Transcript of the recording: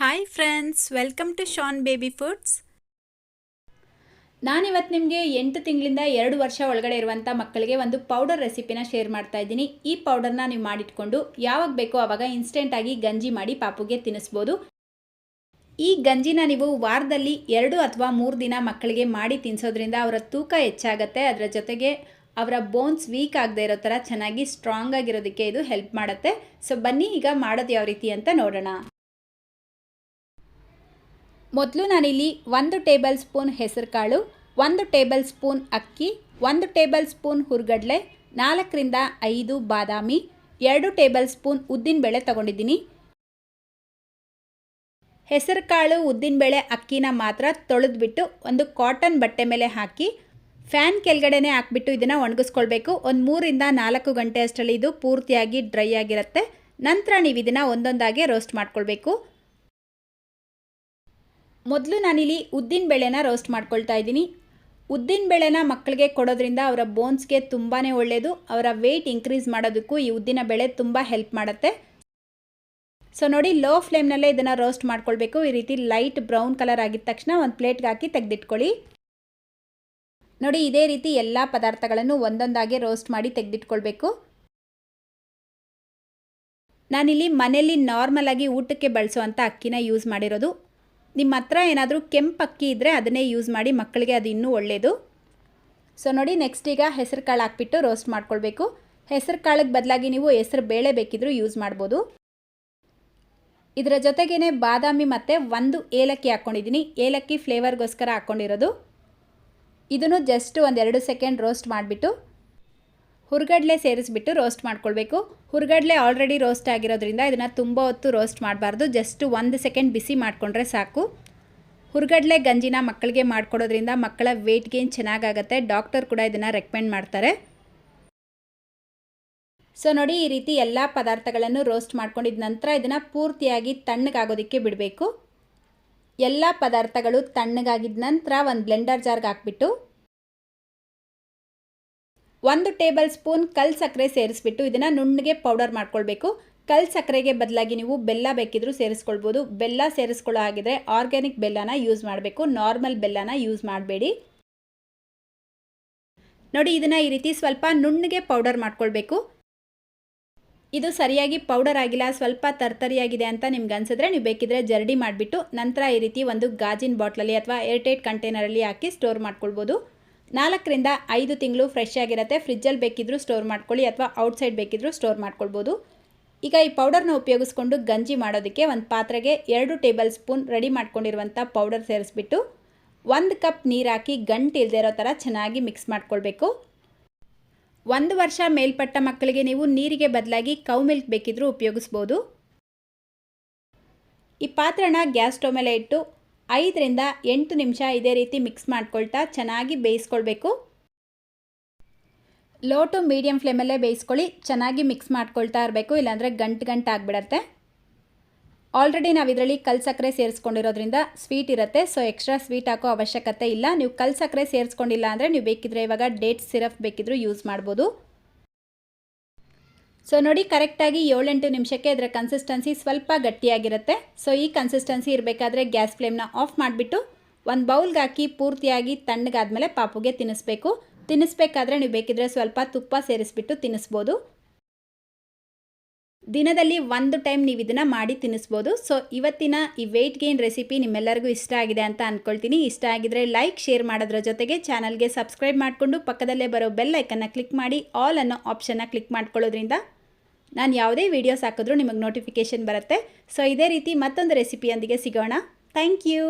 Hi friends, welcome to Shan baby foods. ನಾನಿವತ್ತು ನಿಮಗೆ 8 ತಿಂಗಳಿಂದ 2 ವರ್ಷ ಒಳಗಡೆ ಇರುವಂಥ ಮಕ್ಕಳಿಗೆ ಒಂದು ಪೌಡರ್ ರೆಸಿಪಿನ ಶೇರ್ ಮಾಡ್ತಾ ಇದ್ದೀನಿ. ಈ ಪೌಡರ್ನ ನೀವು ಮಾಡಿಟ್ಕೊಂಡು ಯಾವಾಗ ಬೇಕೋ ಆವಾಗ ಇನ್ಸ್ಟೆಂಟಾಗಿ ಗಂಜಿ ಮಾಡಿ ಪಾಪುಗೆ ತಿನ್ನಿಸ್ಬೋದು. ಈ ಗಂಜಿನ ನೀವು ವಾರದಲ್ಲಿ 2 ಅಥವಾ 3 ದಿನ ಮಕ್ಕಳಿಗೆ ಮಾಡಿ ತಿನ್ನಿಸೋದ್ರಿಂದ ಅವರ ತೂಕ ಹೆಚ್ಚಾಗುತ್ತೆ. ಅದರ ಜೊತೆಗೆ ಅವರ ಬೋನ್ಸ್ ವೀಕ್ ಆಗದೆ ಇರೋ ಥರ ಚೆನ್ನಾಗಿ ಸ್ಟ್ರಾಂಗ್ ಆಗಿರೋದಕ್ಕೆ ಇದು ಹೆಲ್ಪ್ ಮಾಡುತ್ತೆ. ಸೊ ಬನ್ನಿ ಈಗ ಮಾಡೋದು ಯಾವ ರೀತಿ ಅಂತ ನೋಡೋಣ. ಮೊದಲು ನಾನಿಲ್ಲಿ 1 ಟೇಬಲ್ ಸ್ಪೂನ್ ಹೆಸರು ಕಾಳು, 1 ಟೇಬಲ್ ಸ್ಪೂನ್ ಅಕ್ಕಿ, 1 ಟೇಬಲ್ ಸ್ಪೂನ್ ಹುರ್ಗಡ್ಲೆ, 4 ರಿಂದ 5 ಬಾದಾಮಿ, 2 ಟೇಬಲ್ ಸ್ಪೂನ್ ಉದ್ದಿನಬೇಳೆ ತಗೊಂಡಿದ್ದೀನಿ. ಹೆಸರು ಕಾಳು, ಉದ್ದಿನಬೇಳೆ, ಅಕ್ಕಿನ ಮಾತ್ರ ತೊಳೆದ್ಬಿಟ್ಟು ಒಂದು ಕಾಟನ್ ಬಟ್ಟೆ ಮೇಲೆ ಹಾಕಿ ಫ್ಯಾನ್ ಕೆಳಗಡೆನೇ ಹಾಕ್ಬಿಟ್ಟು ಇದನ್ನು ಒಣಗಿಸ್ಕೊಳ್ಬೇಕು. ಒಂದು 3 ರಿಂದ 4 ಗಂಟೆ ಅಷ್ಟರಲ್ಲಿ ಇದು ಪೂರ್ತಿಯಾಗಿ ಡ್ರೈ ಆಗಿರುತ್ತೆ. ನಂತರ ನೀವು ಇದನ್ನು ಒಂದೊಂದಾಗಿ ರೋಸ್ಟ್ ಮಾಡ್ಕೊಳ್ಬೇಕು. ಮೊದಲು ನಾನಿಲ್ಲಿ ಉದ್ದಿನಬೇಳೆನ ರೋಸ್ಟ್ ಮಾಡ್ಕೊಳ್ತಾ ಇದ್ದೀನಿ. ಉದ್ದಿನಬೇಳೆನ ಮಕ್ಕಳಿಗೆ ಕೊಡೋದ್ರಿಂದ ಅವರ ಬೋನ್ಸ್ಗೆ ತುಂಬಾ ಒಳ್ಳೆಯದು. ಅವರ ವೆಯ್ಟ್ ಇನ್ಕ್ರೀಸ್ ಮಾಡೋದಕ್ಕೂ ಈ ಉದ್ದಿನಬೇಳೆ ತುಂಬ ಹೆಲ್ಪ್ ಮಾಡುತ್ತೆ. ಸೊ ನೋಡಿ, ಲೋ ಫ್ಲೇಮ್ನಲ್ಲೇ ಇದನ್ನು ರೋಸ್ಟ್ ಮಾಡ್ಕೊಳ್ಬೇಕು. ಈ ರೀತಿ ಲೈಟ್ ಬ್ರೌನ್ ಕಲರ್ ಆಗಿದ ತಕ್ಷಣ ಒಂದು ಪ್ಲೇಟ್ಗೆ ಹಾಕಿ ತೆಗೆದಿಟ್ಕೊಳ್ಳಿ. ನೋಡಿ, ಇದೇ ರೀತಿ ಎಲ್ಲ ಪದಾರ್ಥಗಳನ್ನು ಒಂದೊಂದಾಗಿ ರೋಸ್ಟ್ ಮಾಡಿ ತೆಗೆದಿಟ್ಕೊಳ್ಬೇಕು. ನಾನಿಲ್ಲಿ ಮನೆಯಲ್ಲಿ ನಾರ್ಮಲ್ ಆಗಿ ಊಟಕ್ಕೆ ಬಳಸುವಂಥ ಅಕ್ಕಿನ ಯೂಸ್ ಮಾಡಿರೋದು. ನಿಮ್ಮ ಹತ್ರ ಏನಾದರೂ ಕೆಂಪು ಅಕ್ಕಿ ಇದ್ದರೆ ಅದನ್ನೇ ಯೂಸ್ ಮಾಡಿ, ಮಕ್ಕಳಿಗೆ ಅದು ಇನ್ನೂ ಒಳ್ಳೆಯದು. ಸೊ ನೋಡಿ, ನೆಕ್ಸ್ಟ್ ಈಗ ಹೆಸರು ಕಾಳು ಹಾಕ್ಬಿಟ್ಟು ರೋಸ್ಟ್ ಮಾಡ್ಕೊಳ್ಬೇಕು. ಹೆಸರು ಕಾಳಿಗೆ ಬದಲಾಗಿ ನೀವು ಹೆಸರು ಬೇಳೆ ಬೇಕಿದ್ರೂ ಯೂಸ್ ಮಾಡ್ಬೋದು. ಇದರ ಜೊತೆಗೇ ಬಾದಾಮಿ ಮತ್ತು 1 ಏಲಕ್ಕಿ ಹಾಕ್ಕೊಂಡಿದ್ದೀನಿ. ಏಲಕ್ಕಿ ಫ್ಲೇವರ್ಗೋಸ್ಕರ ಹಾಕ್ಕೊಂಡಿರೋದು. ಇದನ್ನು ಜಸ್ಟ್ 1-2 ಸೆಕೆಂಡ್ ರೋಸ್ಟ್ ಮಾಡಿಬಿಟ್ಟು ಹುರ್ಗಡ್ಲೆ ಸೇರಿಸ್ಬಿಟ್ಟು ರೋಸ್ಟ್ ಮಾಡ್ಕೊಳ್ಬೇಕು. ಹುರ್ಗಡ್ಲೆ ಆಲ್ರೆಡಿ ರೋಸ್ಟ್ ಆಗಿರೋದ್ರಿಂದ ಇದನ್ನು ತುಂಬ ಹೊತ್ತು ರೋಸ್ಟ್ ಮಾಡಬಾರ್ದು. ಜಸ್ಟ್ 1 ಸೆಕೆಂಡ್ ಬಿಸಿ ಮಾಡಿಕೊಂಡ್ರೆ ಸಾಕು. ಹುರ್ಗಡ್ಲೆ ಗಂಜಿನ ಮಕ್ಕಳಿಗೆ ಮಾಡಿಕೊಡೋದ್ರಿಂದ ಮಕ್ಕಳ ವೆಯ್ಟ್ ಗೇನ್ ಚೆನ್ನಾಗಾಗತ್ತೆ. ಡಾಕ್ಟರ್ ಕೂಡ ಇದನ್ನು ರೆಕಮೆಂಡ್ ಮಾಡ್ತಾರೆ. ಸೊ ನೋಡಿ, ಈ ರೀತಿ ಎಲ್ಲ ಪದಾರ್ಥಗಳನ್ನು ರೋಸ್ಟ್ ಮಾಡ್ಕೊಂಡಿದ ನಂತರ ಇದನ್ನು ಪೂರ್ತಿಯಾಗಿ ತಣ್ಣಗಾಗೋದಕ್ಕೆ ಬಿಡಬೇಕು. ಎಲ್ಲ ಪದಾರ್ಥಗಳು ತಣ್ಣಗಾಗಿದ ನಂತರ ಒಂದು ಬ್ಲೆಂಡರ್ ಜಾರ್ಗೆ ಹಾಕ್ಬಿಟ್ಟು 1 ಟೇಬಲ್ ಸ್ಪೂನ್ ಕಲ್ಲು ಸಕ್ಕರೆ ಸೇರಿಸ್ಬಿಟ್ಟು ಇದನ್ನು ನುಣ್ಣಗೆ ಪೌಡರ್ ಮಾಡ್ಕೊಳ್ಬೇಕು. ಕಲ್ಲು ಸಕ್ಕರೆಗೆ ಬದಲಾಗಿ ನೀವು ಬೆಲ್ಲ ಬೇಕಿದ್ರೂ ಸೇರಿಸ್ಕೊಳ್ಬೋದು. ಬೆಲ್ಲ ಸೇರಿಸ್ಕೊಳ್ಳೋ ಹಾಗಿದ್ರೆ ಆರ್ಗ್ಯಾನಿಕ್ ಬೆಲ್ಲನ ಯೂಸ್ ಮಾಡಬೇಕು, ನಾರ್ಮಲ್ ಬೆಲ್ಲನ ಯೂಸ್ ಮಾಡಬೇಡಿ. ನೋಡಿ, ಇದನ್ನು ಈ ರೀತಿ ಸ್ವಲ್ಪ ನುಣ್ಣಗೆ ಪೌಡರ್ ಮಾಡ್ಕೊಳ್ಬೇಕು. ಇದು ಸರಿಯಾಗಿ ಪೌಡರ್ ಆಗಿಲ್ಲ, ಸ್ವಲ್ಪ ತರ್ತರಿಯಾಗಿದೆ ಅಂತ ನಿಮ್ಗೆ ಅನಿಸಿದ್ರೆ ನೀವು ಬೇಕಿದ್ರೆ ಜರಡಿ ಮಾಡಿಬಿಟ್ಟು ನಂತರ ಈ ರೀತಿ ಒಂದು ಗಾಜಿನ ಬಾಟ್ಲಲ್ಲಿ ಅಥವಾ ಏರ್ಟೈಟ್ ಕಂಟೈನರಲ್ಲಿ ಹಾಕಿ ಸ್ಟೋರ್ ಮಾಡ್ಕೊಳ್ಬೋದು. 4 ರಿಂದ 5 ತಿಂಗಳು ಫ್ರೆಶ್ ಆಗಿರುತ್ತೆ. ಫ್ರಿಜ್ಜಲ್ಲಿ ಬೇಕಿದ್ರೂ ಸ್ಟೋರ್ ಮಾಡ್ಕೊಳ್ಳಿ ಅಥವಾ ಔಟ್ಸೈಡ್ ಬೇಕಿದ್ರೂ ಸ್ಟೋರ್ ಮಾಡ್ಕೊಳ್ಬೋದು. ಈಗ ಈ ಪೌಡರ್ನ ಉಪಯೋಗಿಸ್ಕೊಂಡು ಗಂಜಿ ಮಾಡೋದಕ್ಕೆ ಒಂದು ಪಾತ್ರೆಗೆ 2 ಟೇಬಲ್ ಸ್ಪೂನ್ ರೆಡಿ ಮಾಡ್ಕೊಂಡಿರುವಂಥ ಪೌಡರ್ ಸೇರಿಸ್ಬಿಟ್ಟು 1 ಕಪ್ ನೀರು ಹಾಕಿ ಗಂಟು ಇಲ್ಲದೆ ಇರೋ ಥರ ಚೆನ್ನಾಗಿ ಮಿಕ್ಸ್ ಮಾಡ್ಕೊಳ್ಬೇಕು. 1 ವರ್ಷ ಮೇಲ್ಪಟ್ಟ ಮಕ್ಕಳಿಗೆ ನೀವು ನೀರಿಗೆ ಬದಲಾಗಿ ಕೌ ಮಿಲ್ಕ್ ಬೇಕಿದ್ರೂ ಉಪಯೋಗಿಸ್ಬೋದು. ಈ ಪಾತ್ರೆನ ಗ್ಯಾಸ್ ಸ್ಟವ್ ಮೇಲೆ ಇಟ್ಟು 5 ರಿಂದ 8 ನಿಮಿಷ ಇದೇ ರೀತಿ ಮಿಕ್ಸ್ ಮಾಡ್ಕೊಳ್ತಾ ಚೆನ್ನಾಗಿ ಬೇಯಿಸ್ಕೊಳ್ಬೇಕು. ಲೋ ಟು ಮೀಡಿಯಮ್ ಫ್ಲೇಮಲ್ಲೇ ಬೇಯಿಸ್ಕೊಳ್ಳಿ. ಚೆನ್ನಾಗಿ ಮಿಕ್ಸ್ ಮಾಡ್ಕೊಳ್ತಾ ಇರಬೇಕು, ಇಲ್ಲಾಂದರೆ ಗಂಟು ಆಗಿಬಿಡತ್ತೆ. ಆಲ್ರೆಡಿ ನಾವು ಇದರಲ್ಲಿ ಕಲ್ಲು ಸಕ್ಕರೆ ಸೇರಿಸ್ಕೊಂಡಿರೋದ್ರಿಂದ ಸ್ವೀಟ್ ಇರುತ್ತೆ. ಸೊ ಎಕ್ಸ್ಟ್ರಾ ಸ್ವೀಟ್ ಹಾಕೋ ಅವಶ್ಯಕತೆ ಇಲ್ಲ. ನೀವು ಕಲ್ಲು ಸಕ್ಕರೆ ಸೇರಿಸ್ಕೊಂಡಿಲ್ಲ ಅಂದರೆ ನೀವು ಬೇಕಿದ್ರೆ ಇವಾಗ ಡೇಟ್ಸ್ ಸಿರಪ್ ಬೇಕಿದ್ರೂ ಯೂಸ್ ಮಾಡ್ಬೋದು. ಸೊ ನೋಡಿ, ಕರೆಕ್ಟಾಗಿ 7-8 ನಿಮಿಷಕ್ಕೆ ಇದರ ಕನ್ಸಿಸ್ಟೆನ್ಸಿ ಸ್ವಲ್ಪ ಗಟ್ಟಿಯಾಗಿರುತ್ತೆ. ಸೊ ಈ ಕನ್ಸಿಸ್ಟೆನ್ಸಿ ಇರಬೇಕಾದ್ರೆ ಗ್ಯಾಸ್ ಫ್ಲೇಮ್ನ ಆಫ್ ಮಾಡಿಬಿಟ್ಟು ಒಂದು ಬೌಲ್ಗೆ ಹಾಕಿ ಪೂರ್ತಿಯಾಗಿ ತಣ್ಣಗಾದ್ಮೇಲೆ ಪಾಪುಗೆ ತಿನ್ನಿಸ್ಬೇಕು. ತಿನ್ನಿಸ್ಬೇಕಾದ್ರೆ ನೀವು ಬೇಕಿದ್ರೆ ಸ್ವಲ್ಪ ತುಪ್ಪ ಸೇರಿಸ್ಬಿಟ್ಟು ತಿನ್ನಿಸ್ಬೋದು. ದಿನದಲ್ಲಿ 1 ಟೈಮ್ ನೀವು ಇದನ್ನು ಮಾಡಿ ತಿನ್ನಿಸ್ಬೋದು. ಸೊ ಇವತ್ತಿನ ಈ ವೆಯ್ಟ್ ಗೇನ್ ರೆಸಿಪಿ ನಿಮ್ಮೆಲ್ಲರಿಗೂ ಇಷ್ಟ ಆಗಿದೆ ಅಂತ ಅಂದ್ಕೊಳ್ತೀನಿ. ಇಷ್ಟ ಆಗಿದ್ರೆ ಲೈಕ್, ಶೇರ್ ಮಾಡೋದ್ರ ಜೊತೆಗೆ ಚಾನಲ್ಗೆ ಸಬ್ಸ್ಕ್ರೈಬ್ ಮಾಡಿಕೊಂಡು ಪಕ್ಕದಲ್ಲೇ ಬರೋ ಬೆಲ್ ಐಕನ್ನ ಕ್ಲಿಕ್ ಮಾಡಿ ಆಲ್ ಅನ್ನೋ ಆಪ್ಷನ್ನ ಕ್ಲಿಕ್ ಮಾಡ್ಕೊಳ್ಳೋದ್ರಿಂದ ನಾನು ಯಾವುದೇ ವೀಡಿಯೋಸ್ ಹಾಕಿದ್ರೂ ನಿಮಗೆ ನೋಟಿಫಿಕೇಷನ್ ಬರುತ್ತೆ. ಸೊ ಇದೇ ರೀತಿ ಮತ್ತೊಂದು ರೆಸಿಪಿಯೊಂದಿಗೆ ಸಿಗೋಣ. Thank you.